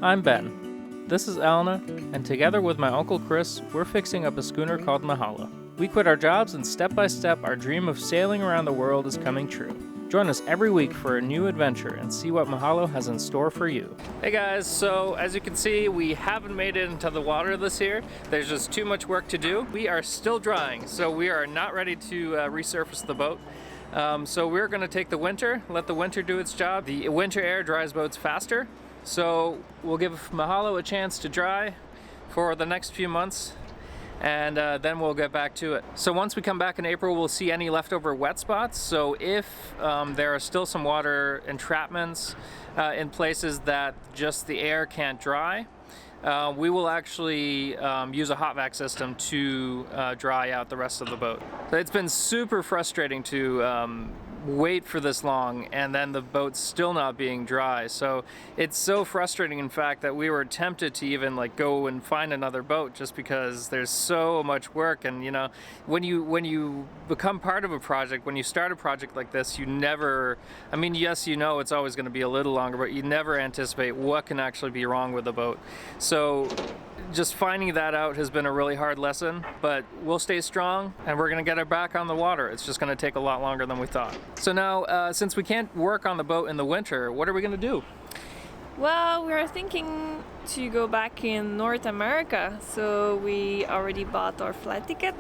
I'm Ben. This is Elena, and together with my Uncle Chris, we're fixing up a schooner called Mahalo. We quit our jobs and step by step our dream of sailing around the world is coming true. Join us every week for a new adventure and see what Mahalo has in store for you. Hey guys, so as you can see, we haven't made it into the water this year. There's just too much work to do. We are still drying, so we are not ready to resurface the boat. So we're going to take the winter, let the winter do its job. The winter air dries boats faster, so we'll give Mahalo a chance to dry for the next few months, and then we'll get back to it. So once we come back in April, we'll see any leftover wet spots. So if there are still some water entrapments in places that just the air can't dry, we will actually use a hot vac system to dry out the rest of the boat. So it's been super frustrating to wait for this long and then the boat's still not being dry. So it's so frustrating, in fact, that we were tempted to even like go and find another boat just because there's so much work. And you know, when you become part of a project, when you start a project like this, you never, I mean, yes, you know it's always going to be a little longer, but you never anticipate what can actually be wrong with the boat. So just finding that out has been a really hard lesson, but we'll stay strong and we're going to get it back on the water. It's just going to take a lot longer than we thought. So now, since we can't work on the boat in the winter, what are we going to do? Well, we are thinking to go back in North America, so we already bought our flight ticket,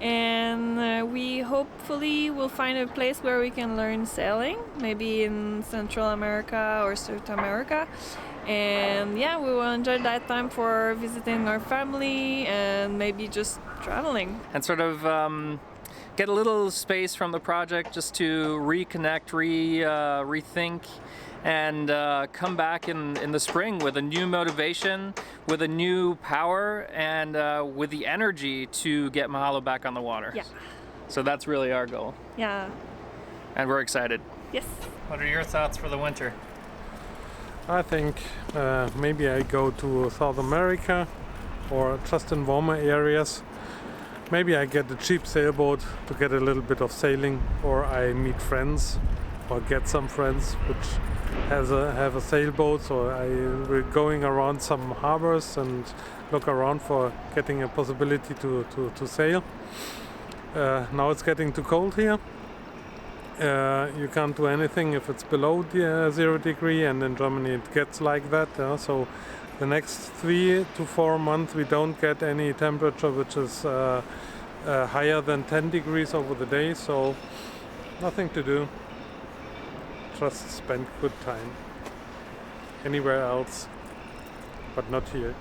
and we hopefully will find a place where we can learn sailing, maybe in Central America or South America. And yeah, we will enjoy that time for visiting our family and maybe just traveling. And sort of get a little space from the project just to reconnect, rethink, and come back in the spring with a new motivation, with a new power, and with the energy to get Mahalo back on the water. Yeah. So that's really our goal. Yeah. And we're excited. Yes. What are your thoughts for the winter? I think maybe I go to South America or just in warmer areas. Maybe I get a cheap sailboat to get a little bit of sailing, or I meet friends or get some friends which have a sailboat. So we're going around some harbors and look around for getting a possibility to sail. Now it's getting too cold here. You can't do anything if it's below the 0 degree, and in Germany it gets like that. So the next 3 to 4 months we don't get any temperature which is higher than 10 degrees over the day, so nothing to do. Just spend good time anywhere else, but not here.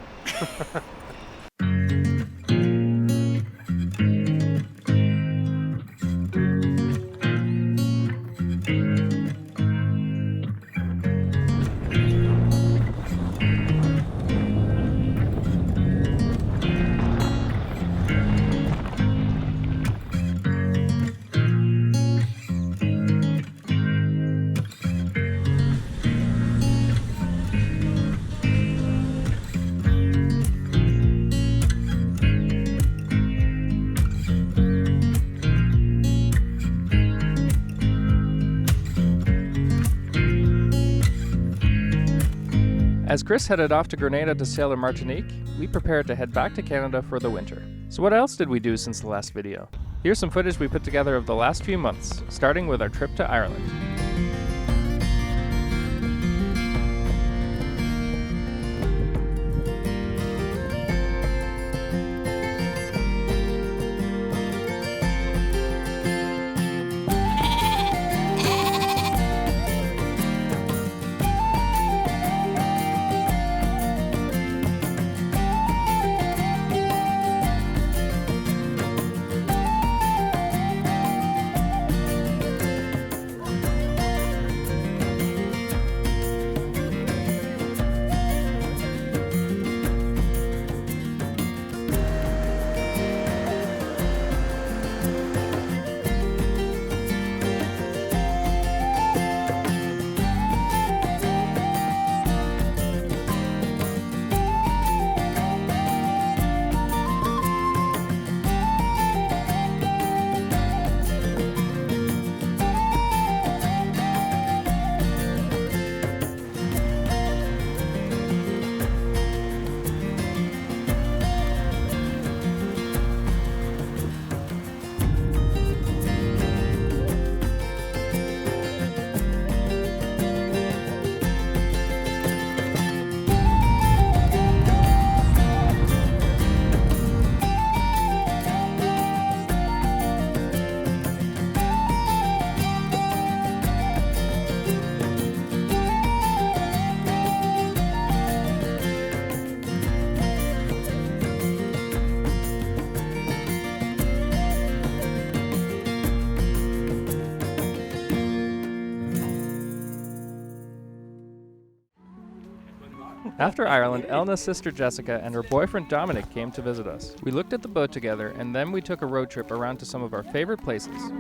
As Chris headed off to Grenada to sail in Martinique, we prepared to head back to Canada for the winter. So what else did we do since the last video? Here's some footage we put together of the last few months, starting with our trip to Ireland. After Ireland, Elna's sister Jessica and her boyfriend Dominic came to visit us. We looked at the boat together, and then we took a road trip around to some of our favorite places.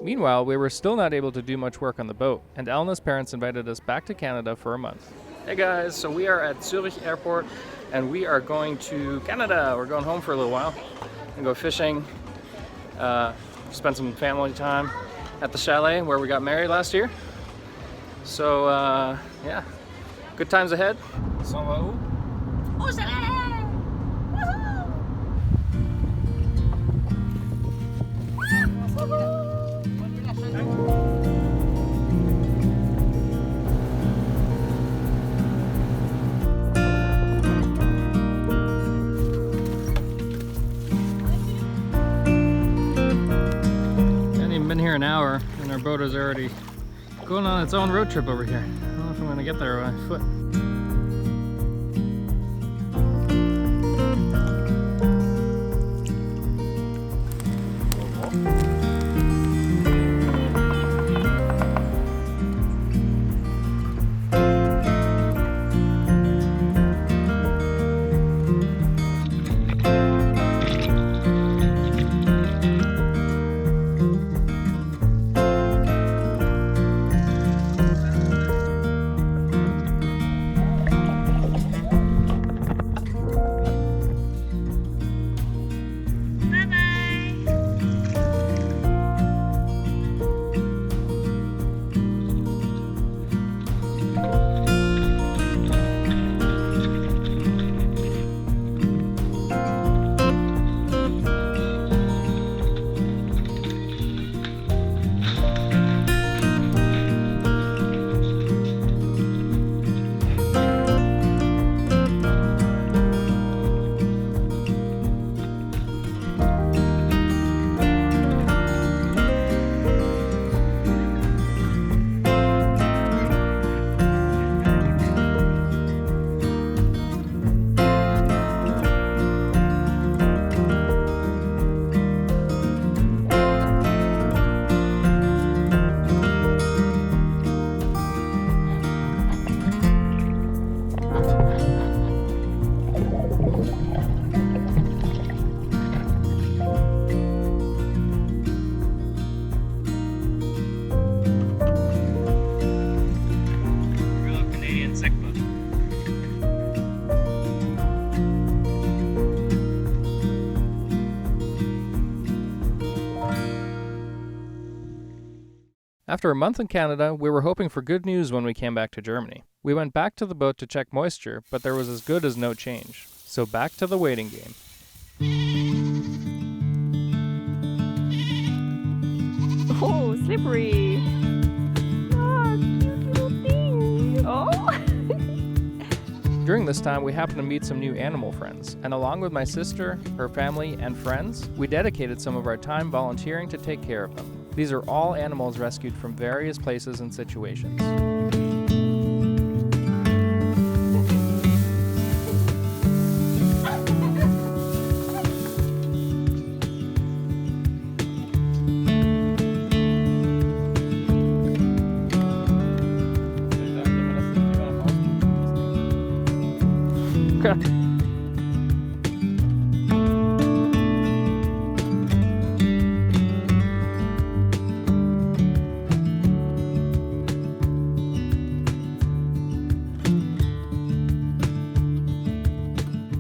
Meanwhile, we were still not able to do much work on the boat, and Elna's parents invited us back to Canada for a month. Hey guys, so we are at Zurich Airport, and we are going to Canada. We're going home for a little while and go fishing, spend some family time at the chalet where we got married last year. So yeah, good times ahead. S'en va où? Au chalet! Been here an hour and our boat is already going on its own road trip over here. I don't know if I'm gonna get there by foot. After a month in Canada, we were hoping for good news when we came back to Germany. We went back to the boat to check moisture, but there was as good as no change. So back to the waiting game. Oh, slippery! Ah, cute little thing! Oh! During this time, we happened to meet some new animal friends, and along with my sister, her family, and friends, we dedicated some of our time volunteering to take care of them. These are all animals rescued from various places and situations.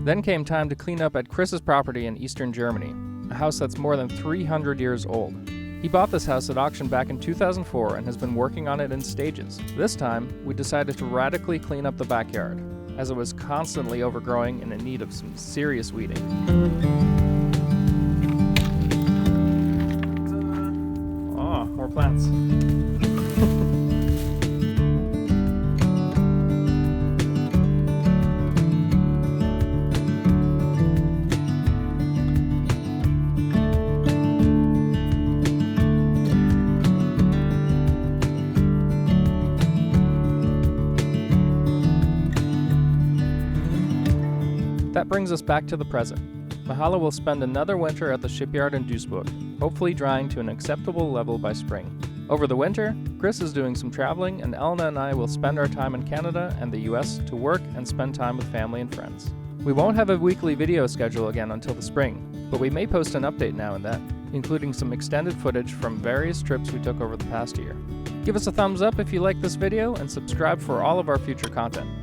Then came time to clean up at Chris's property in eastern Germany. a house that's more than 300 years old. He bought this house at auction back in 2004 and has been working on it in stages. This time, we decided to radically clean up the backyard, as it was constantly overgrowing and in need of some serious weeding. Oh, more plants. That brings us back to the present. Mahalo will spend another winter at the shipyard in Duisburg, hopefully drying to an acceptable level by spring. Over the winter, Chris is doing some traveling, and Elna and I will spend our time in Canada and the US to work and spend time with family and friends. We won't have a weekly video schedule again until the spring, but we may post an update now and then, including some extended footage from various trips we took over the past year. Give us a thumbs up if you like this video and subscribe for all of our future content.